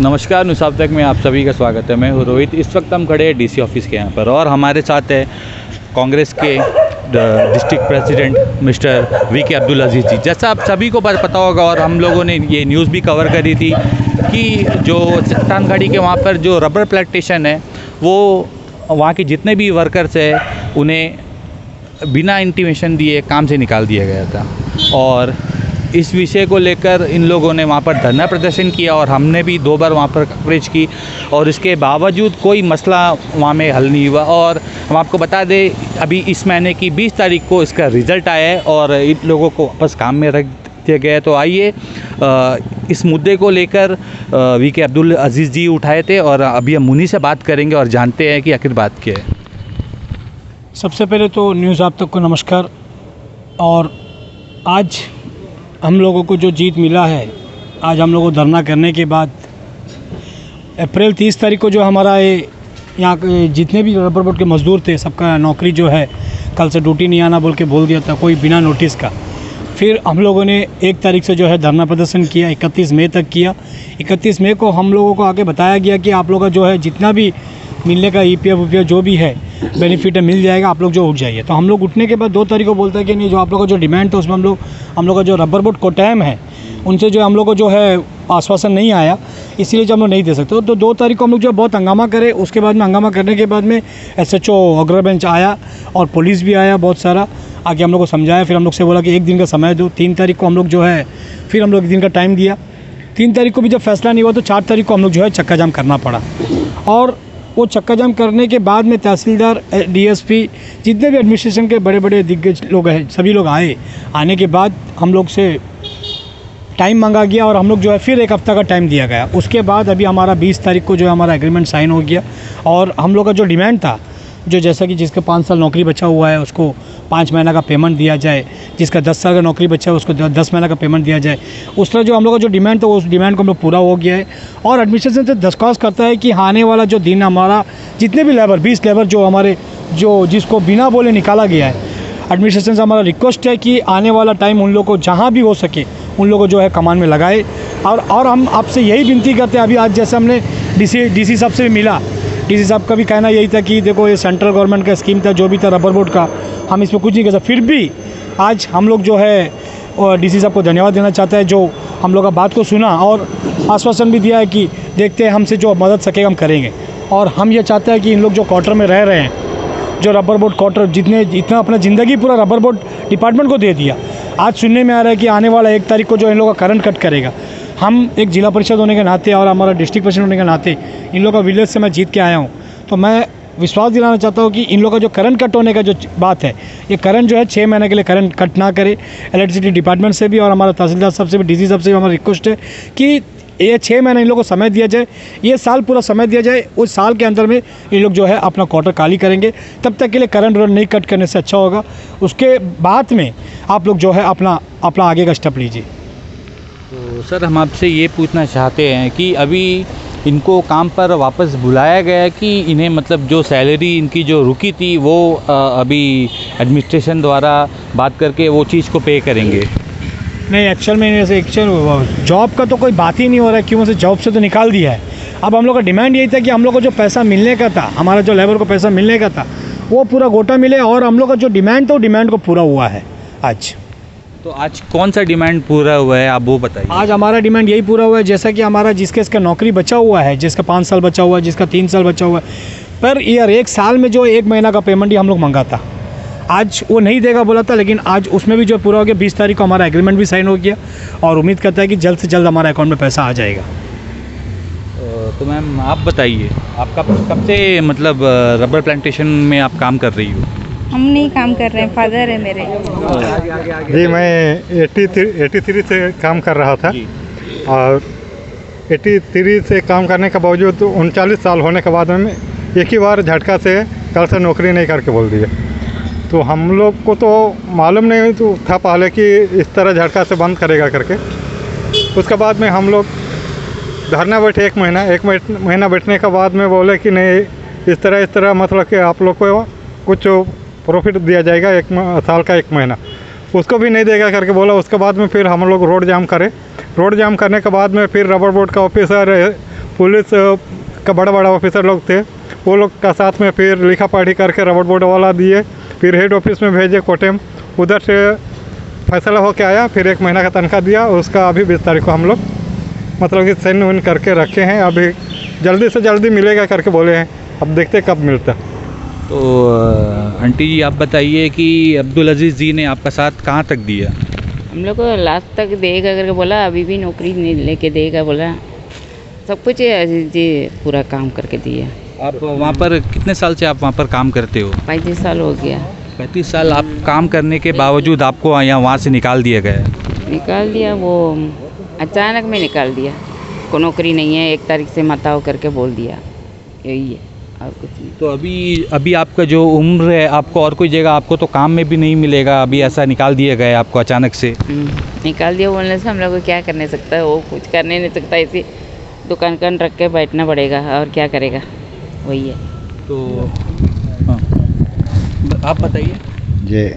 नमस्कार, न्यूज़ अब तक में आप सभी का स्वागत है। मैं हूँ रोहित। इस वक्त हम खड़े हैं डीसी ऑफिस के यहाँ पर और हमारे साथ है कांग्रेस के district president mister VK Abdul Aziz ji. जैसा आप सभी को पता होगा और हम लोगों ने ये न्यूज़ भी कवर करी थी कि जो चट्टान घाटी के वहाँ पर जो रबर प्लांटेशन है वो वहाँ के जितने भी वर्कर्स हैं उन्हें बिना इंटीमेशन दिए काम से निकाल दिया गया था और इस विषय को लेकर इन लोगों ने वहाँ पर धरना प्रदर्शन किया और हमने भी 2 बार वहाँ पर कवरेज की और इसके बावजूद कोई मसला वहाँ में हल नहीं हुआ। और हम आपको बता दें अभी इस महीने की 20 तारीख को इसका रिज़ल्ट आया है और इन लोगों को वापस काम में रख दिया गया है। तो आइए इस मुद्दे को लेकर वीके अब्दुल अजीज़ जी उठाए थे और अभी हम उन्हीं से बात करेंगे और जानते हैं कि आखिर बात क्या है। सबसे पहले तो न्यूज़ आप तक को नमस्कार। और आज हम लोगों को जो जीत मिला है, आज हम लोगों को धरना करने के बाद अप्रैल 30 तारीख को जो हमारा यहाँ जितने भी रबर बोर्ड के मज़दूर थे सबका नौकरी जो है कल से ड्यूटी नहीं आना बोल के बोल दिया था, कोई बिना नोटिस का। फिर हम लोगों ने 1 तारीख से जो है धरना प्रदर्शन किया, 31 मई तक किया। 31 मई को हम लोगों को आगे बताया गया कि आप लोगों का जो है जितना भी मिलने का EPF जो भी है बेनिफिट है मिल जाएगा, आप लोग जो उठ जाइए। तो हम लोग उठने के बाद 2 तारीख को बोलता है कि नहीं, जो आप लोगों का जो डिमांड था उसमें हम लोग का जो रबर बोर्ड कोटैम है उनसे जो हम लोग को जो है आश्वासन नहीं आया, इसीलिए जो हम लोग नहीं दे सकते। तो 2 तारीख को हम लोग जो बहुत हंगामा करे। उसके बाद में हंगामा करने के बाद में SHO अग्रबेंच आया और पुलिस भी आया, बहुत सारा आगे हम लोग को समझाया। फिर हम लोग से बोला कि 1 दिन का समय दो। 3 तारीख को हम लोग जो है फिर हम लोग 1 दिन का टाइम दिया। 3 तारीख को भी जब फैसला नहीं हुआ तो 4 तारीख को हम लोग जो है चक्का जाम करना पड़ा। और वो चक्का जाम करने के बाद में तहसीलदार, DSP, जितने भी एडमिनिस्ट्रेशन के बड़े बड़े दिग्गज लोग हैं सभी लोग आए। आने के बाद हम लोग से टाइम मांगा गया और हम लोग जो है फिर 1 हफ्ता का टाइम दिया गया। उसके बाद अभी हमारा 20 तारीख को जो है हमारा एग्रीमेंट साइन हो गया। और हम लोग का जो डिमांड था, जो जैसा कि जिसके 5 साल नौकरी बचा हुआ है उसको 5 महीना का पेमेंट दिया जाए, जिसका 10 साल का नौकरी बचा है उसको 10 महीना का पेमेंट दिया जाए, उस तरह जो हम लोग का जो डिमांड था उस डिमांड को हम लोग पूरा हो गया है। और एडमिनिस्ट्रेशन से दरख्वास्त करता है कि आने वाला जो दिन हमारा जितने भी लेबर 20 लेबर जो हमारे जो जिसको बिना बोले निकाला गया है, एडमिनिस्ट्रेशन से हमारा रिक्वेस्ट है कि आने वाला टाइम उन लोग को जहाँ भी हो सके उन लोगों को जो है कमान में लगाए। और हम आपसे यही विनती करते हैं, अभी आज जैसे हमने DC साहब से भी मिला, DC साहब का भी कहना यही था कि देखो ये सेंट्रल गवर्नमेंट का स्कीम था जो भी था रबर बोर्ड का, हम इसमें कुछ नहीं कर सकते। फिर भी आज हम लोग जो है DC साहब को धन्यवाद देना चाहते हैं जो हम लोग का बात को सुना और आश्वासन भी दिया है कि देखते हैं हमसे जो मदद सकेगा हम करेंगे। और हम ये चाहते हैं कि इन लोग जो क्वार्टर में रह रहे हैं, जो रबर बोर्ड क्वार्टर इतना अपना ज़िंदगी पूरा रबर बोर्ड डिपार्टमेंट को दे दिया, आज सुनने में आ रहा है कि आने वाला 1 तारीख को जो इन लोगों का करंट कट करेगा। हम एक जिला परिषद होने के नाते और हमारा डिस्ट्रिक्ट प्रेसिडेंट होने के नाते इन लोगों का विलेज से मैं जीत के आया हूँ, तो मैं विश्वास दिलाना चाहता हूँ कि इन लोगों का जो करंट कट होने का जो बात है, ये करंट जो है 6 महीने के लिए करंट कट ना करे। इलेक्ट्रिसिटी डिपार्टमेंट से भी और हमारा तहसीलदार साहब से भी, DC साहब से भी हमारा रिक्वेस्ट है कि ये 6 महीने इन लोगों को समय दिया जाए, ये साल पूरा समय दिया जाए। उस साल के अंदर में ये लोग जो है अपना क्वार्टर खाली करेंगे, तब तक के लिए करंट नहीं कट करने से अच्छा होगा। उसके बाद में आप लोग जो है अपना आगे का स्टेप लीजिए। तो सर हम आपसे ये पूछना चाहते हैं कि अभी इनको काम पर वापस बुलाया गया है कि इन्हें मतलब जो सैलरी इनकी जो रुकी थी वो अभी एडमिनिस्ट्रेशन द्वारा बात करके वो चीज़ को पे करेंगे? नहीं, एक्चुअल में ऐसे जॉब का तो कोई बात ही नहीं हो रहा है, क्यों उसे जॉब से तो निकाल दिया है। अब हम लोग का डिमांड यही था कि हम लोग को जो पैसा मिलने का था, हमारा जो लेबर को पैसा मिलने का था वो पूरा गोटा मिले। और हम लोग का जो डिमांड था वो डिमांड को पूरा हुआ है आज। तो आज कौन सा डिमांड पूरा हुआ है आप वो बताइए। आज हमारा डिमांड यही पूरा हुआ है, जैसा कि हमारा इसका नौकरी बचा हुआ है, जिसका 5 साल बचा हुआ है, जिसका 3 साल बचा हुआ है, पर ईयर 1 साल में जो 1 महीना का पेमेंट ही हम लोग मंगा था, आज वो नहीं देगा बोला था, लेकिन आज उसमें भी जो पूरा हो गया। 20 तारीख को हमारा एग्रीमेंट भी साइन हो गया और उम्मीद करता है कि जल्द से जल्द हमारे अकाउंट में पैसा आ जाएगा। तो मैम आप बताइए, आपका कब से मतलब रबर प्लांटेशन में आप काम कर रही हो? हम नहीं काम कर रहे हैं, फादर है मेरे। जी, मैं 83 से काम कर रहा था और 83 से काम करने के बावजूद 39 साल होने के बाद में एक ही बार झटका से कल से नौकरी नहीं करके बोल दिया। तो हम लोग को तो मालूम नहीं तो था पहले कि इस तरह झटका से बंद करेगा करके। उसके बाद में हम लोग धरना बैठे 1 महीना बैठने के बाद में बोले कि नहीं, इस तरह मतलब कि आप लोग को कुछ प्रॉफिट दिया जाएगा 1 साल का 1 महीना, उसको भी नहीं देगा करके बोला। उसके बाद में फिर हम लोग रोड जाम करे। रोड जाम करने के बाद में फिर रबर बोर्ड का ऑफिसर पुलिस का बड़ा बड़ा ऑफिसर लोग थे, वो लोग का साथ में फिर लिखा पढ़ी करके रबड़ बोर्ड वाला दिए, फिर हेड ऑफिस में भेजे कोटेम, उधर से फैसला होके आया, फिर 1 महीना का तनख्वाह दिया। उसका अभी 20 तारीख को हम लोग मतलब कि साइन वाइन करके रखे हैं, अभी जल्दी से जल्दी मिलेगा करके बोले हैं, अब देखते कब मिलता। तो आंटी जी आप बताइए कि अब्दुल अजीज़ जी ने आपका साथ कहाँ तक दिया? हम लोग को लास्ट तक देगा करके बोला, अभी भी नौकरी नहीं लेके देगा बोला, सब कुछ अजीज जी पूरा काम करके दिया। आप वहाँ पर कितने साल से आप वहाँ पर काम करते हो? 35 साल हो गया। 35 साल आप काम करने के बावजूद आपको यहाँ वहाँ से निकाल दिया गया? निकाल दिया, वो अचानक में निकाल दिया, को नौकरी नहीं है, 1 तारीख से मत आओ करके बोल दिया, यही है और कुछ नहीं। तो अभी आपका जो उम्र है, आपको और कोई जगह आपको तो काम में भी नहीं मिलेगा, अभी ऐसा निकाल दिया गया आपको अचानक से? निकाल दिया बोलने से हम लोग को क्या करने सकता है, वो कुछ करने नहीं सकता, इसी दुकान रख के बैठना पड़ेगा और क्या करेगा, वही है। तो हाँ, आप बताइए जी।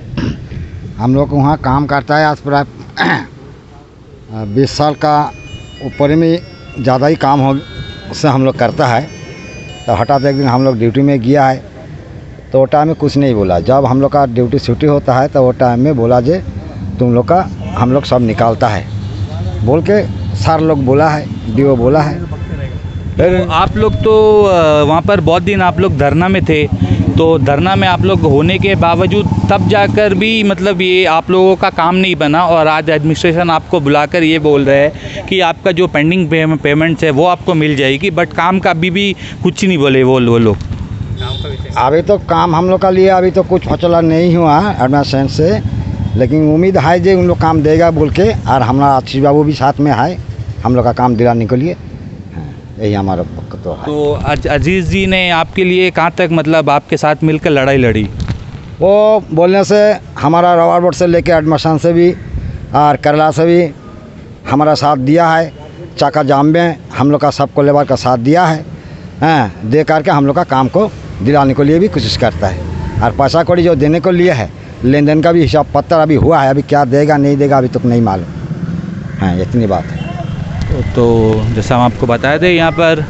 हम लोग वहाँ काम करता है आज प्राय 20 साल का ऊपर में ज़्यादा ही काम हो से हम लोग करता है। तो हठात एक दिन हम लोग ड्यूटी में गया है, तो वो टाइम में कुछ नहीं बोला। जब हम लोग का ड्यूटी छुट्टी होता है तो वो टाइम में बोला जे तुम लोग का हम लोग सब निकालता है बोल के सर लोग बोला है, डीओ बोला है। तो आप लोग तो वहाँ पर बहुत दिन आप लोग धरना में थे, तो धरना में आप लोग होने के बावजूद तब जाकर भी मतलब ये आप लोगों का काम नहीं बना, और आज एडमिनिस्ट्रेशन आपको बुलाकर ये बोल रहे हैं कि आपका जो पेंडिंग पेमेंट्स है वो आपको मिल जाएगी, बट काम का अभी भी कुछ नहीं बोले वो लोग। अभी तो काम हम लोग का लिए अभी तो कुछ फैसला नहीं हुआ एडमिनिस्ट्रेशन से, लेकिन उम्मीद है जे उन लोग काम देगा बोल के, और हमारा आशीष बाबू भी साथ में है हम लोग का काम दिलाने के लिए, यही हमारा तो है। तो अजीज़ जी ने आपके लिए कहाँ तक मतलब आपके साथ मिलकर लड़ाई लड़ी? वो बोलने से हमारा रबर बोर्ड से लेके एडमिशन से भी और केरला से भी हमारा साथ दिया है, चाका जाम में हम लोग का सबको लेबर का साथ दिया है, दे करके हम लोग का काम को दिलाने के लिए भी कोशिश करता है, और पैसा कौड़ी जो देने को लिए है लेन देन का भी हिसाब पत्र अभी हुआ है, अभी क्या देगा नहीं देगा अभी तक नहीं मालूम है, इतनी बात है। तो जैसा हम आपको बताए थे, यहाँ पर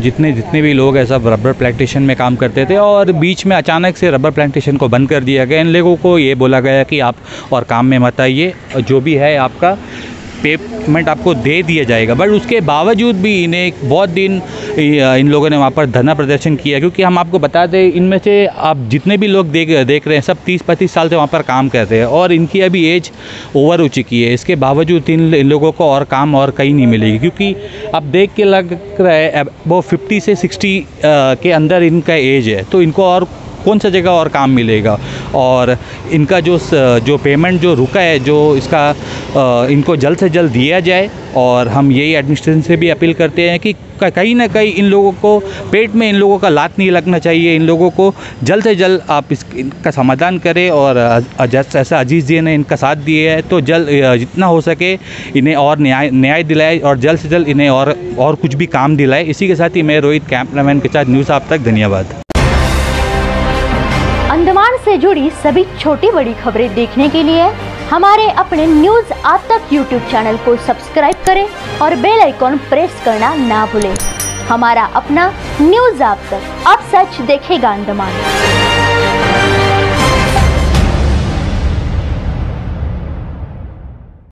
जितने भी लोग हैं सब रबर प्लांटेशन में काम करते थे, और बीच में अचानक से रबर प्लांटेशन को बंद कर दिया गया। इन लोगों को ये बोला गया कि आप और काम में मत आइए, जो भी है आपका पेमेंट आपको दे दिया जाएगा, बट उसके बावजूद भी इन्हें बहुत दिन इन लोगों ने वहाँ पर धरना प्रदर्शन किया, क्योंकि हम आपको बता दें इनमें से आप जितने भी लोग देख रहे हैं सब 30-35 साल से वहाँ पर काम कर रहे हैं, और इनकी अभी एज ओवर हो चुकी है। इसके बावजूद इन लोगों को और काम और कहीं नहीं मिलेगी, क्योंकि अब देख के लग रहा है वो 50 से 60 के अंदर इनका एज है, तो इनको और कौन सा जगह और काम मिलेगा। और इनका जो पेमेंट जो रुका है, जो इसका इनको जल्द से जल्द दिया जाए, और हम यही एडमिनिस्ट्रेशन से भी अपील करते हैं कि कहीं ना कहीं इन लोगों को पेट में इन लोगों का लात नहीं लगना चाहिए, इन लोगों को जल्द से जल्द आप इनका समाधान करें। और जैसा अजीज़ जी ने इनका साथ दिया है, तो जल्द जितना हो सके इन्हें और न्याय दिलाए, और जल्द से जल्द इन्हें और कुछ भी काम दिलाए। इसी के साथ ही मैं रोहित कैमरामैन के साथ न्यूज़ आप तक, धन्यवाद। अंडमान से जुड़ी सभी छोटी बड़ी खबरें देखने के लिए हमारे अपने न्यूज़ आज तक यूट्यूब चैनल को सब्सक्राइब करें और बेल आइकॉन प्रेस करना ना भूलें। हमारा अपना न्यूज़ आज तक, अब सच देखेगा अंडमान।